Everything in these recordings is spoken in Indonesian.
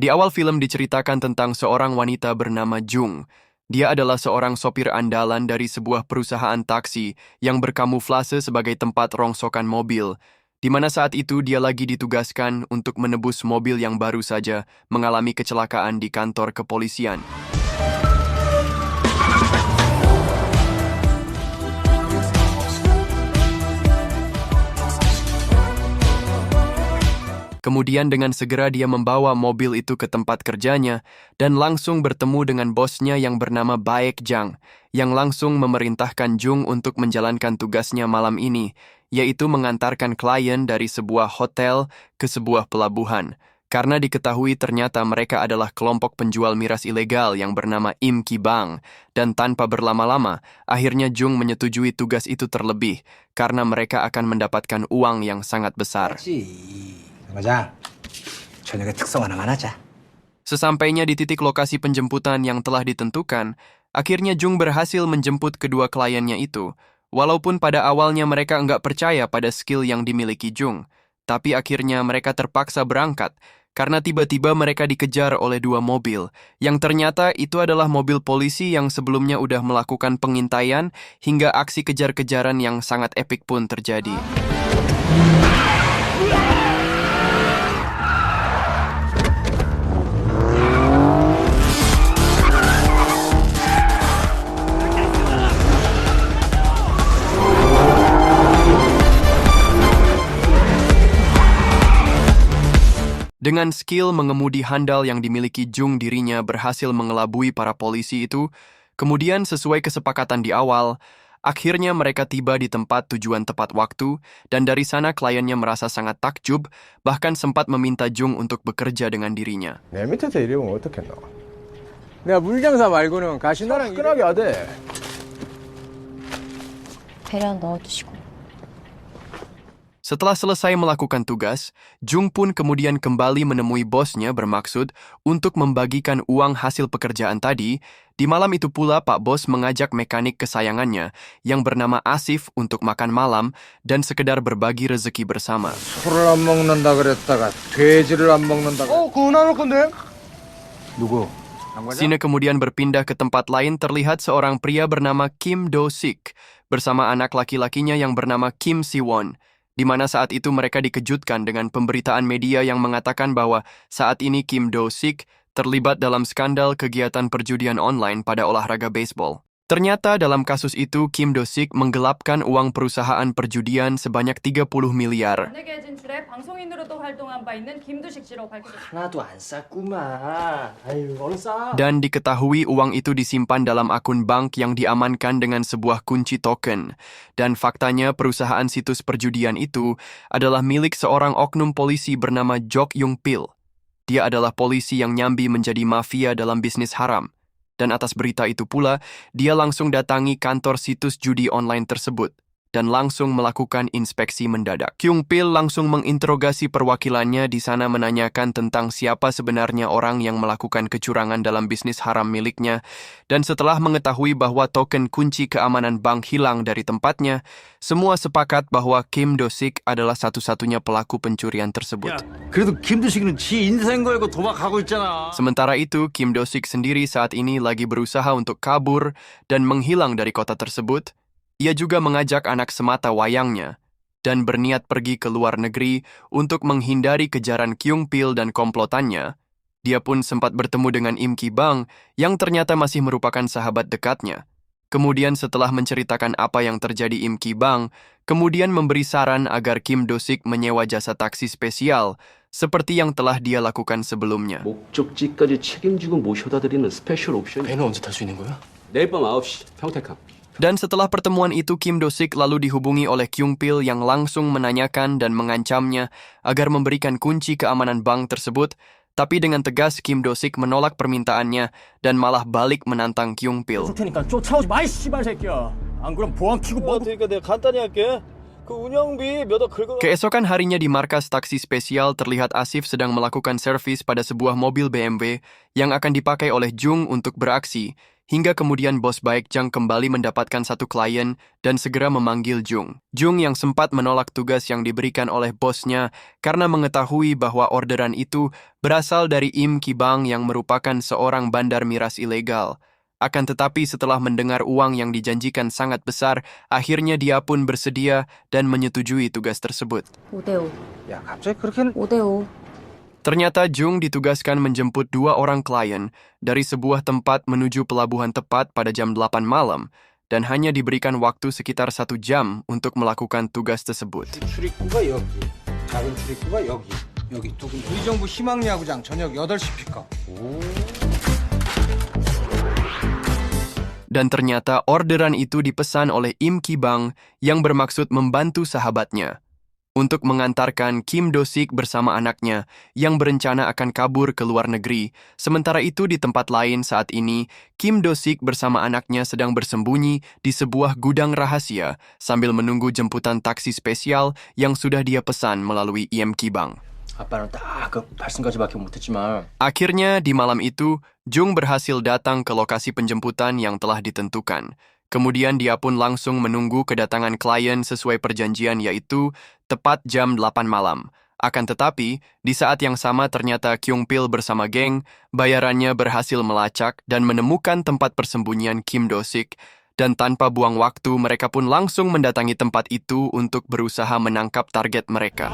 Di awal film diceritakan tentang seorang wanita bernama Jung. Dia adalah seorang sopir andalan dari sebuah perusahaan taksi yang berkamuflase sebagai tempat rongsokan mobil, di mana saat itu dia lagi ditugaskan untuk menebus mobil yang baru saja mengalami kecelakaan di kantor kepolisian. Kemudian dengan segera dia membawa mobil itu ke tempat kerjanya dan langsung bertemu dengan bosnya yang bernama Baek Jang, yang langsung memerintahkan Jung untuk menjalankan tugasnya malam ini, yaitu mengantarkan klien dari sebuah hotel ke sebuah pelabuhan. Karena diketahui ternyata mereka adalah kelompok penjual miras ilegal yang bernama Im Ki Bang, dan tanpa berlama-lama, akhirnya Jung menyetujui tugas itu terlebih, karena mereka akan mendapatkan uang yang sangat besar. 맞아. 저녁에 특송 하나만 하자. Sesampainya di titik lokasi penjemputan yang telah ditentukan, akhirnya Jung berhasil menjemput kedua kliennya itu. Walaupun pada awalnya mereka enggak percaya pada skill yang dimiliki Jung, tapi akhirnya mereka terpaksa berangkat karena tiba-tiba mereka dikejar oleh dua mobil, yang ternyata itu adalah mobil polisi yang sebelumnya udah melakukan pengintaian hingga aksi kejar-kejaran yang sangat epik pun terjadi. Dengan skill mengemudi handal yang dimiliki Jung, dirinya berhasil mengelabui para polisi itu. Kemudian sesuai kesepakatan di awal, akhirnya mereka tiba di tempat tujuan tepat waktu, dan dari sana kliennya merasa sangat takjub, bahkan sempat meminta Jung untuk bekerja dengan dirinya. 내 밑에서 일해보면 어떻겠노? 내가 물장사 말고는 가시나랑 화끈하게 하대. 배려 넣어두시고. Setelah selesai melakukan tugas, Jung pun kemudian kembali menemui bosnya bermaksud untuk membagikan uang hasil pekerjaan tadi. Di malam itu pula Pak Bos mengajak mekanik kesayangannya yang bernama Asif untuk makan malam dan sekedar berbagi rezeki bersama. 술을 안 먹는다 그랬다가 돼지를 안 먹는다. 그거 나눌 건데? 누구? Scene kemudian berpindah ke tempat lain. Terlihat seorang pria bernama Kim Do-sik bersama anak laki-lakinya yang bernama Kim Si-won, di mana saat itu mereka dikejutkan dengan pemberitaan media yang mengatakan bahwa saat ini Kim Do-sik terlibat dalam skandal kegiatan perjudian online pada olahraga baseball. Ternyata dalam kasus itu Kim Do-sik menggelapkan uang perusahaan perjudian sebanyak 30 miliar. 연예계 진출해 방송인으로도 활동한 바 있는 김두식 씨로 밝혀졌습니다. 하나도 안 쌌구만. 아유, 얼른 싸. Dan diketahui uang itu disimpan dalam akun bank yang diamankan dengan sebuah kunci token. Dan faktanya perusahaan situs perjudian itu adalah milik seorang oknum polisi bernama Jok Yung Pil. Dia adalah polisi yang nyambi menjadi mafia dalam bisnis haram. Dan atas berita itu pula, dia langsung datangi kantor situs judi online tersebut dan langsung melakukan inspeksi mendadak. Kyung Pil langsung menginterogasi perwakilannya, di sana menanyakan tentang siapa sebenarnya orang yang melakukan kecurangan dalam bisnis haram miliknya, dan setelah mengetahui bahwa token kunci keamanan bank hilang dari tempatnya, semua sepakat bahwa Kim Do-sik adalah satu-satunya pelaku pencurian tersebut. 그래도 김두식이는 지 인생 걸고 도박하고 있잖아. Sementara itu, Kim Do-sik sendiri saat ini lagi berusaha untuk kabur dan menghilang dari kota tersebut. Ia juga mengajak anak semata wayangnya dan berniat pergi ke luar negeri untuk menghindari kejaran Kyung Pil dan komplotannya. Dia pun sempat bertemu dengan Im Ki Bang yang ternyata masih merupakan sahabat dekatnya. Kemudian setelah menceritakan apa yang terjadi, Im Ki Bang kemudian memberi saran agar Kim Do-sik menyewa jasa taksi spesial seperti yang telah dia lakukan sebelumnya. 목적지까지 책임지고 모셔다 드리는 스페셜 옵션. 배는 언제 탈 수 있는 거야? 내일 밤 9시 평택항. Dan setelah pertemuan itu, Kim Do-sik lalu dihubungi oleh Kyung Pil yang langsung menanyakan dan mengancamnya agar memberikan kunci keamanan bank tersebut, tapi dengan tegas Kim Do-sik menolak permintaannya dan malah balik menantang Kyung Pil. 테니까 쫓아오지 마, 이 씨발 새끼야. 안 그럼 보안 키고 뭐 그러니까 내가 간단히 할게. 그 운영비 몇 억 긁어. Keesokan harinya di markas taksi spesial, terlihat Asif sedang melakukan servis pada sebuah mobil BMW yang akan dipakai oleh Jung untuk beraksi, hingga kemudian bos baik Jang kembali mendapatkan satu klien dan segera memanggil Jung. Jung yang sempat menolak tugas yang diberikan oleh bosnya karena mengetahui bahwa orderan itu berasal dari Im Ki-bang yang merupakan seorang bandar miras ilegal. Akan tetapi setelah mendengar uang yang dijanjikan sangat besar, akhirnya dia pun bersedia dan menyetujui tugas tersebut. 5대5. 야, 갑자기 그렇게 5대5. Ternyata Jung ditugaskan menjemput 2 orang klien dari sebuah tempat menuju pelabuhan tepat pada jam 8 malam dan hanya diberikan waktu sekitar 1 jam untuk melakukan tugas tersebut. 출입구가 여기, 작은 출입구가 여기 두 군데. 우리 정부 희망야구장 저녁 8시 픽업. Dan ternyata orderan itu dipesan oleh Im Ki-bang yang bermaksud membantu sahabatnya untuk mengantarkan Kim Do-sik bersama anaknya yang berencana akan kabur ke luar negeri. Sementara itu di tempat lain saat ini, Kim Do-sik bersama anaknya sedang bersembunyi di sebuah gudang rahasia sambil menunggu jemputan taksi spesial yang sudah dia pesan melalui Im Ki-bang. 아빠는 딱 그 발승까지밖에 못했지만 Akhirnya di malam itu, Jung berhasil datang ke lokasi penjemputan yang telah ditentukan. Kemudian dia pun langsung menunggu kedatangan klien sesuai perjanjian yaitu tepat jam 8 malam. Akan tetapi, di saat yang sama ternyata Kyung Pil bersama geng, bayarannya berhasil melacak dan menemukan tempat persembunyian Kim Do-sik, dan tanpa buang waktu mereka pun langsung mendatangi tempat itu untuk berusaha menangkap target mereka.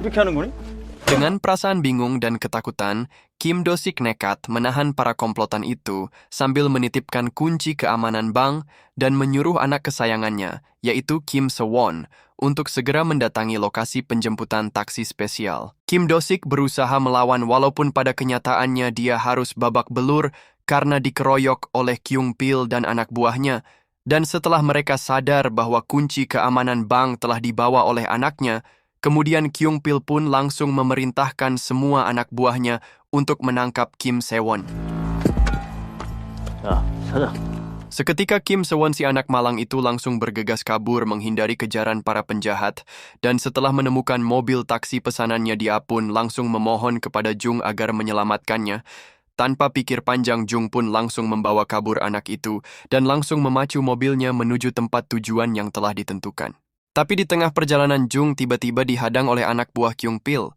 이렇게 하는 거니? Dengan perasaan bingung dan ketakutan, Kim Do-sik nekat menahan para komplotan itu sambil menitipkan kunci keamanan bank dan menyuruh anak kesayangannya, yaitu Kim Se-won, untuk segera mendatangi lokasi penjemputan taksi spesial. Kim Do-sik berusaha melawan walaupun pada kenyataannya dia harus babak belur karena dikeroyok oleh Kyung Pil dan anak buahnya, dan setelah mereka sadar bahwa kunci keamanan bank telah dibawa oleh anaknya, kemudian Kyung Pil pun langsung memerintahkan semua anak buahnya untuk menangkap Kim Se-won. 야, 사장. Seketika Kim Se-won si anak malang itu langsung bergegas kabur menghindari kejaran para penjahat, dan setelah menemukan mobil taksi pesanannya dia pun langsung memohon kepada Jung agar menyelamatkannya. Tanpa pikir panjang, Jung pun langsung membawa kabur anak itu dan langsung memacu mobilnya menuju tempat tujuan yang telah ditentukan. Tapi di tengah perjalanan Jung tiba-tiba dihadang oleh anak buah Kyung Pil.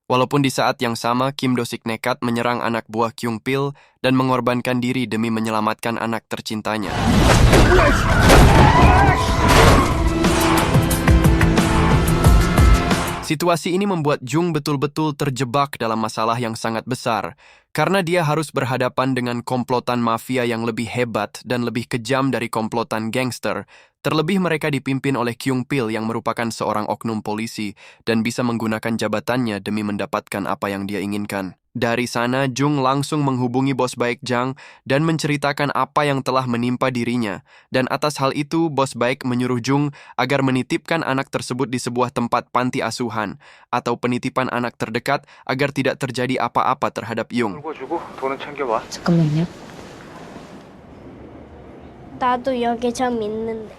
Walaupun di saat yang sama Kim Do-sik nekat menyerang anak buah Kyung Pil dan mengorbankan diri demi menyelamatkan anak tercintanya. Situasi ini membuat Jung betul-betul terjebak dalam masalah yang sangat besar, karena dia harus berhadapan dengan komplotan mafia yang lebih hebat dan lebih kejam dari komplotan gangster. Terlebih mereka dipimpin oleh Kyung Pil yang merupakan seorang oknum polisi dan bisa menggunakan jabatannya demi mendapatkan apa yang dia inginkan. Dari sana, Jung langsung menghubungi bos baik Jang dan menceritakan apa yang telah menimpa dirinya. Dan atas hal itu, bos baik menyuruh Jung agar menitipkan anak tersebut di sebuah tempat panti asuhan atau penitipan anak terdekat agar tidak terjadi apa-apa terhadap Jung. 주고 돈은 챙겨와. 잠깐만요. 나도 여기 좀 있는데.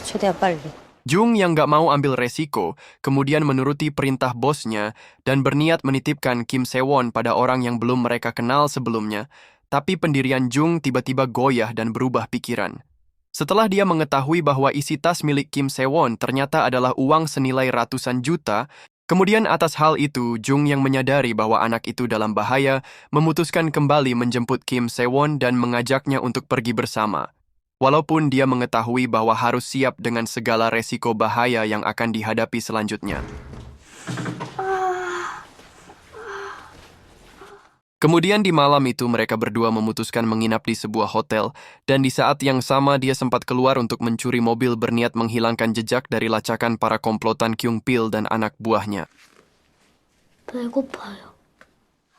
최대한 빨리. Jung yang gak mau ambil resiko, kemudian menuruti perintah bosnya dan berniat menitipkan Kim Se-won pada orang yang belum mereka kenal sebelumnya. Tapi pendirian Jung tiba-tiba goyah dan berubah pikiran. Setelah dia mengetahui bahwa isi tas milik Kim Se-won ternyata adalah uang senilai ratusan juta, kemudian atas hal itu, Jung yang menyadari bahwa anak itu dalam bahaya, memutuskan kembali menjemput Kim Se-won dan mengajaknya untuk pergi bersama. Walaupun dia mengetahui bahwa harus siap dengan segala resiko bahaya yang akan dihadapi selanjutnya. Kemudian di malam itu mereka berdua memutuskan menginap di sebuah hotel, dan di saat yang sama dia sempat keluar untuk mencuri mobil berniat menghilangkan jejak dari lacakan para komplotan Kyung Pil dan anak buahnya. 배고파요.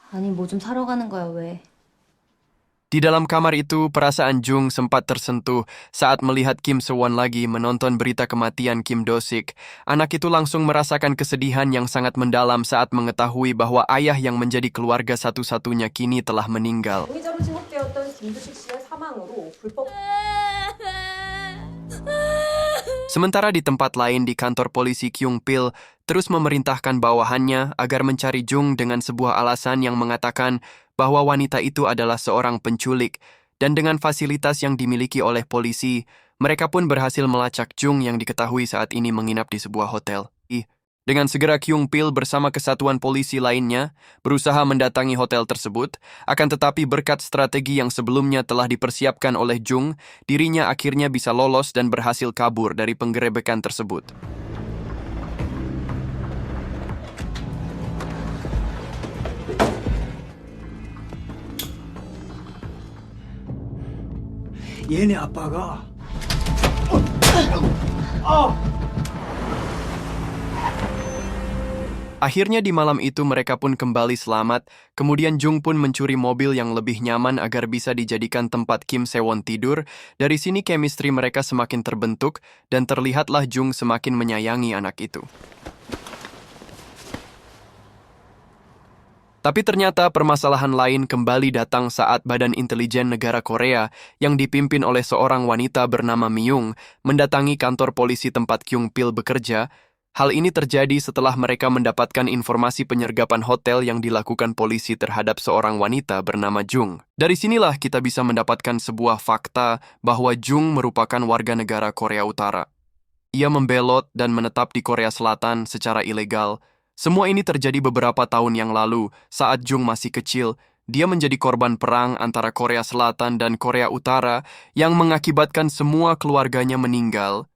아니, 뭐 좀 사러 가는 거야, 왜? Di dalam kamar itu, perasaan Jung sempat tersentuh saat melihat Kim Se-won lagi menonton berita kematian Kim Do-sik. Anak itu langsung merasakan kesedihan yang sangat mendalam saat mengetahui bahwa ayah yang menjadi keluarga satu-satunya kini telah meninggal. 용의자로 지목되었던 김두식 씨의 사망으로 불법 Sementara di tempat lain di kantor polisi Kyung Pil terus memerintahkan bawahannya agar mencari Jung dengan sebuah alasan yang mengatakan bahwa wanita itu adalah seorang penculik, dan dengan fasilitas yang dimiliki oleh polisi, mereka pun berhasil melacak Jung yang diketahui saat ini menginap di sebuah hotel. Dengan segera Kyung Pil bersama kesatuan polisi lainnya berusaha mendatangi hotel tersebut, akan tetapi berkat strategi yang sebelumnya telah dipersiapkan oleh Jung, dirinya akhirnya bisa lolos dan berhasil kabur dari penggerebekan tersebut. 얘네 아빠가 Akhirnya di malam itu mereka pun kembali selamat, kemudian Jung pun mencuri mobil yang lebih nyaman agar bisa dijadikan tempat Kim Se-won tidur. Dari sini chemistry mereka semakin terbentuk dan terlihatlah Jung semakin menyayangi anak itu. Tapi ternyata permasalahan lain kembali datang saat Badan Intelijen Negara Korea yang dipimpin oleh seorang wanita bernama Myung mendatangi kantor polisi tempat Kyung Pil bekerja. Hal ini terjadi setelah mereka mendapatkan informasi penyergapan hotel yang dilakukan polisi terhadap seorang wanita bernama Jung. Dari sinilah kita bisa mendapatkan sebuah fakta bahwa Jung merupakan warga negara Korea Utara. Ia membelot dan menetap di Korea Selatan secara ilegal. Semua ini terjadi beberapa tahun yang lalu saat Jung masih kecil. Dia menjadi korban perang antara Korea Selatan dan Korea Utara yang mengakibatkan semua keluarganya meninggal.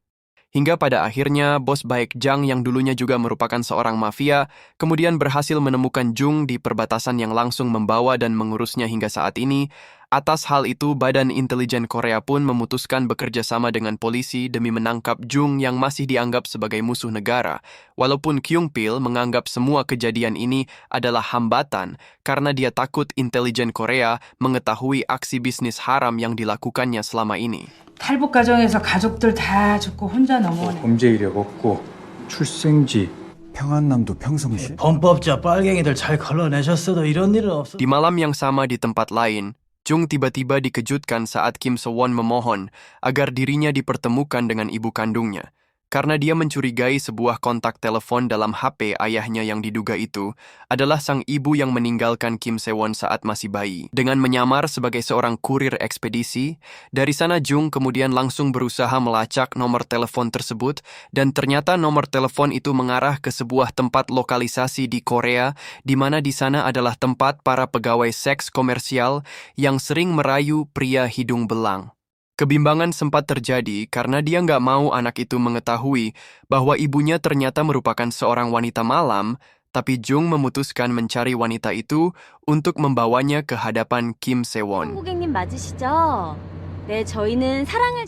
Hingga pada akhirnya, bos baik Jang yang dulunya juga merupakan seorang mafia, kemudian berhasil menemukan Jung di perbatasan yang langsung membawa dan mengurusnya hingga saat ini. Atas hal itu, Badan Intelijen Korea pun memutuskan bekerja sama dengan polisi demi menangkap Jung yang masih dianggap sebagai musuh negara. Walaupun Kyung Pil menganggap semua kejadian ini adalah hambatan karena dia takut intelijen Korea mengetahui aksi bisnis haram yang dilakukannya selama ini. 탈북 과정에서 가족들 다 죽고 혼자 넘어오네. 범죄 이력 없고 출생지 평안남도 평성시. 범법자 빨갱이들 잘 걸러내셨어도 이런 일은 없어. Di malam yang sama di tempat lain, Jung tiba-tiba dikejutkan saat Kim Se-won memohon agar dirinya dipertemukan dengan ibu kandungnya. Karena dia mencurigai sebuah kontak telepon dalam HP ayahnya yang diduga itu adalah sang ibu yang meninggalkan Kim Se-won saat masih bayi. Dengan menyamar sebagai seorang kurir ekspedisi, dari sana Jung kemudian langsung berusaha melacak nomor telepon tersebut dan ternyata nomor telepon itu mengarah ke sebuah tempat lokalisasi di Korea di mana di sana adalah tempat para pegawai seks komersial yang sering merayu pria hidung belang. Kebimbangan sempat terjadi karena dia nggak mau anak itu mengetahui bahwa ibunya ternyata merupakan seorang wanita malam, tapi Jung memutuskan mencari wanita itu untuk membawanya ke hadapan Kim Se-won. 고객님 맞으시죠? 네, 저희는 사랑을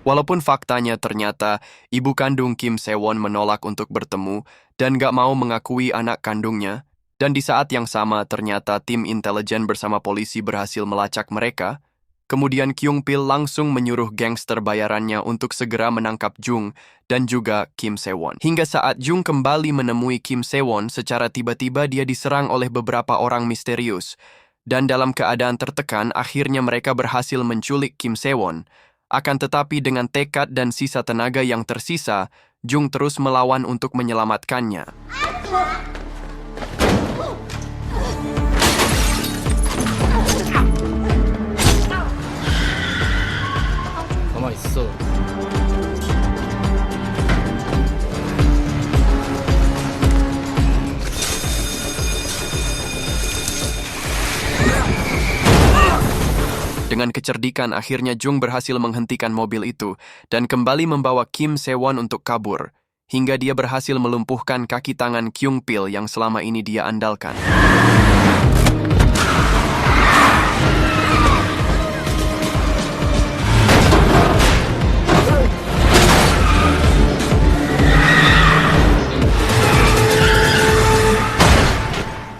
Walaupun faktanya ternyata ibu kandung Kim Se-won menolak untuk bertemu dan nggak mau mengakui anak kandungnya, dan di saat yang sama ternyata tim intelijen bersama polisi berhasil melacak mereka, kemudian Kyung Pil langsung menyuruh gangster bayarannya untuk segera menangkap Jung dan juga Kim Se-won. Hingga saat Jung kembali menemui Kim Se-won, secara tiba-tiba dia diserang oleh beberapa orang misterius. Dan dalam keadaan tertekan, akhirnya mereka berhasil menculik Kim Se-won. Akan tetapi dengan tekad dan sisa tenaga yang tersisa, Jung terus melawan untuk menyelamatkannya. 가만 있어. Dengan kecerdikan, akhirnya Jung berhasil menghentikan mobil itu dan kembali membawa Kim Se-won untuk kabur, hingga dia berhasil melumpuhkan kaki tangan Kyung Pil yang selama ini dia andalkan.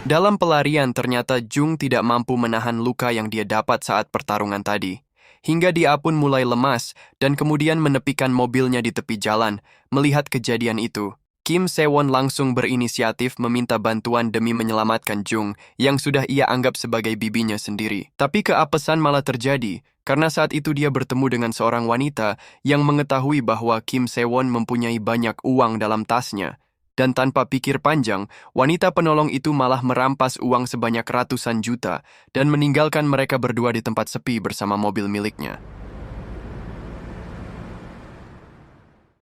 Dalam pelarian, ternyata Jung tidak mampu menahan luka yang dia dapat saat pertarungan tadi. Hingga dia pun mulai lemas dan kemudian menepikan mobilnya di tepi jalan. Melihat kejadian itu, Kim Se-won langsung berinisiatif meminta bantuan demi menyelamatkan Jung yang sudah ia anggap sebagai bibinya sendiri. Tapi keapesan malah terjadi karena saat itu dia bertemu dengan seorang wanita yang mengetahui bahwa Kim Se-won mempunyai banyak uang dalam tasnya. Dan tanpa pikir panjang, wanita penolong itu malah merampas uang sebanyak ratusan juta dan meninggalkan mereka berdua di tempat sepi bersama mobil miliknya.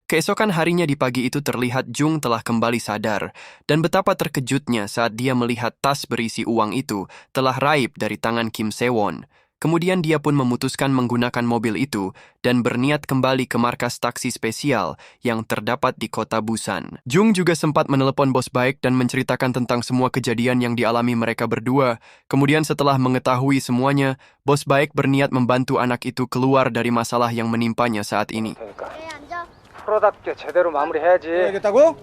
Keesokan harinya di pagi itu terlihat Jung telah kembali sadar dan betapa terkejutnya saat dia melihat tas berisi uang itu telah raib dari tangan Kim Se-won. Kemudian dia pun memutuskan menggunakan mobil itu dan berniat kembali ke markas taksi spesial yang terdapat di kota Busan. Jung juga sempat menelepon bos baik dan menceritakan tentang semua kejadian yang dialami mereka berdua. Kemudian setelah mengetahui semuanya, bos baik berniat membantu anak itu keluar dari masalah yang menimpanya saat ini. 프로답게 제대로 마무리해야지. 알겠다고?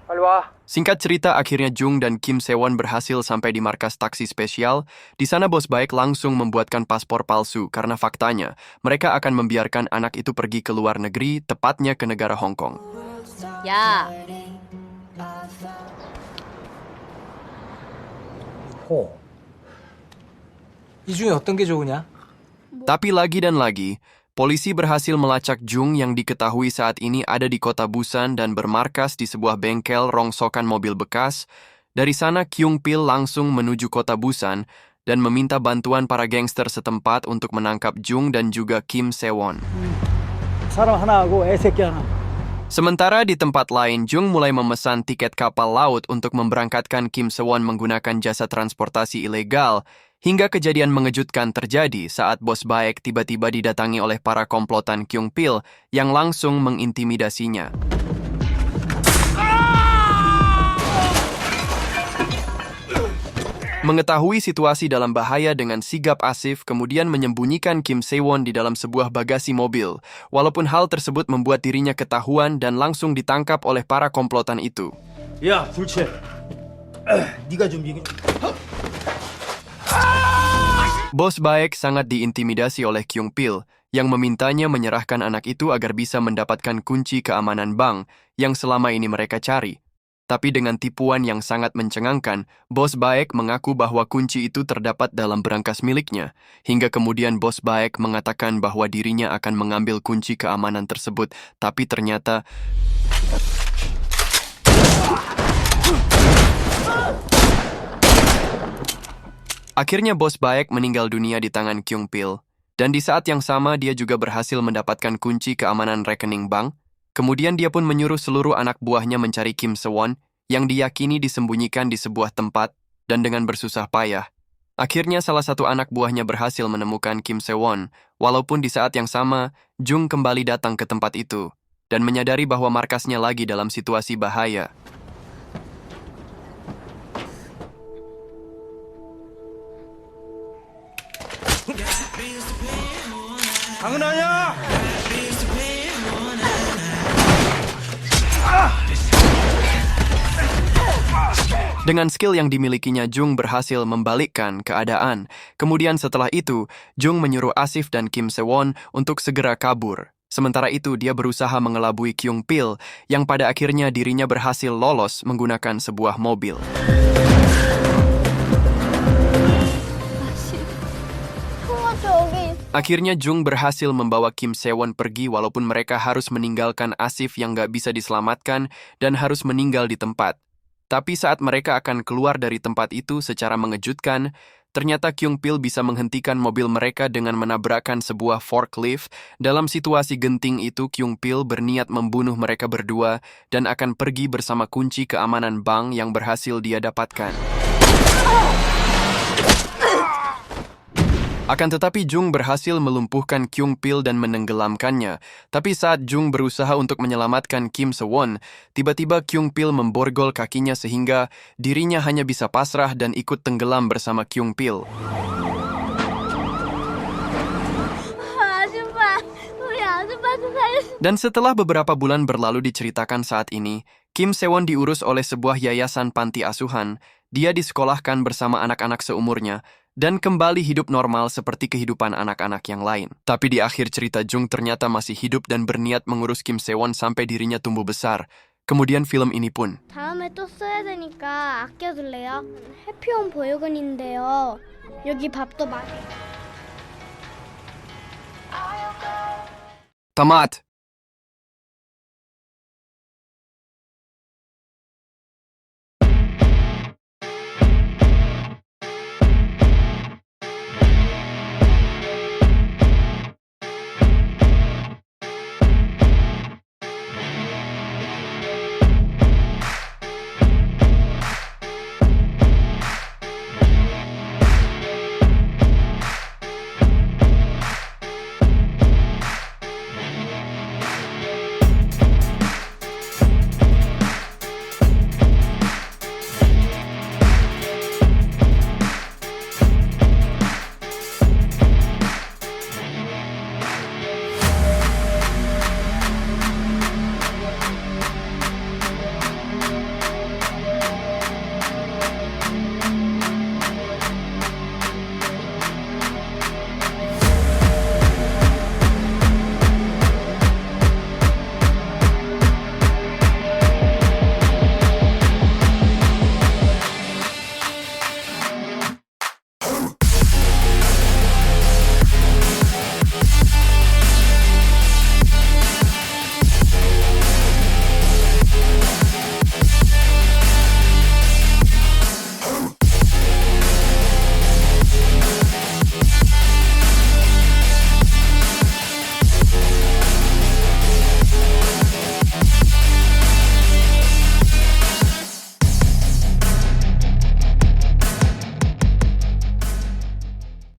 빨리 와. Singkat cerita, akhirnya Jung dan Kim Se-won berhasil sampai di markas taksi spesial. Di sana bos baik langsung membuatkan paspor palsu karena faktanya mereka akan membiarkan anak itu pergi ke luar negeri, tepatnya ke negara Hong Kong. 야, 이 중에 어떤 게 좋으냐? Tapi lagi dan lagi, polisi berhasil melacak Jung yang diketahui saat ini ada di kota Busan dan bermarkas di sebuah bengkel rongsokan mobil bekas. Dari sana Kyung Pil langsung menuju kota Busan dan meminta bantuan para gangster setempat untuk menangkap Jung dan juga Kim Se-won. 사람 하나하고 애새끼 하나. Sementara di tempat lain, Jung mulai memesan tiket kapal laut untuk memberangkatkan Kim Se-won menggunakan jasa transportasi ilegal. Hingga kejadian mengejutkan terjadi saat bos baik tiba-tiba didatangi oleh para komplotan Kyung Pil yang langsung mengintimidasinya. Mengetahui situasi dalam bahaya dengan sigap Asif kemudian menyembunyikan Kim Se-won di dalam sebuah bagasi mobil. Walaupun hal tersebut membuat dirinya ketahuan dan langsung ditangkap oleh para komplotan itu. 야, 불체. 네가 좀 이거. Bos baik sangat diintimidasi oleh Kyung Pil yang memintanya menyerahkan anak itu agar bisa mendapatkan kunci keamanan bank yang selama ini mereka cari. Tapi dengan tipuan yang sangat mencengangkan, bos baik mengaku bahwa kunci itu terdapat dalam berangkas miliknya. Hingga kemudian bos baik mengatakan bahwa dirinya akan mengambil kunci keamanan tersebut, tapi ternyata akhirnya bos baik meninggal dunia di tangan Kyung Pil. Dan di saat yang sama dia juga berhasil mendapatkan kunci keamanan rekening bank. Kemudian dia pun menyuruh seluruh anak buahnya mencari Kim Se-won yang diyakini disembunyikan di sebuah tempat dan dengan bersusah payah. Akhirnya salah satu anak buahnya berhasil menemukan Kim Se-won. Walaupun di saat yang sama, Jung kembali datang ke tempat itu dan menyadari bahwa markasnya lagi dalam situasi bahaya. 당은아냐? Dengan skill yang dimilikinya, Jung berhasil membalikkan keadaan. Kemudian setelah itu, Jung menyuruh Asif dan Kim Se-won untuk segera kabur. Sementara itu, dia berusaha mengelabui Kyung Pil, yang pada akhirnya dirinya berhasil lolos menggunakan sebuah mobil. Akhirnya Jung berhasil membawa Kim Se-won pergi walaupun mereka harus meninggalkan Asif yang gak bisa diselamatkan dan harus meninggal di tempat. Tapi saat mereka akan keluar dari tempat itu secara mengejutkan, ternyata Kyung Pil bisa menghentikan mobil mereka dengan menabrakkan sebuah forklift. Dalam situasi genting itu, Kyung Pil berniat membunuh mereka berdua dan akan pergi bersama kunci keamanan bank yang berhasil dia dapatkan. Akan tetapi Jung berhasil melumpuhkan Kyung Pil dan menenggelamkannya. Tapi saat Jung berusaha untuk menyelamatkan Kim Se-won, tiba-tiba Kyung Pil memborgol kakinya sehingga dirinya hanya bisa pasrah dan ikut tenggelam bersama Kyung Pil. Dan setelah beberapa bulan berlalu diceritakan saat ini, Kim Se-won diurus oleh sebuah yayasan panti asuhan. Dia disekolahkan bersama anak-anak seumurnya, dan kembali hidup normal seperti kehidupan anak-anak yang lain. Tapi di akhir cerita, Jung ternyata masih hidup dan berniat mengurus Kim Sewon sampai dirinya tumbuh besar. Kemudian film ini pun. 다음에 또 써야 되니까 아껴둘래요? 해피홈 보육원인데요. 여기 밥도 많이. Tamat!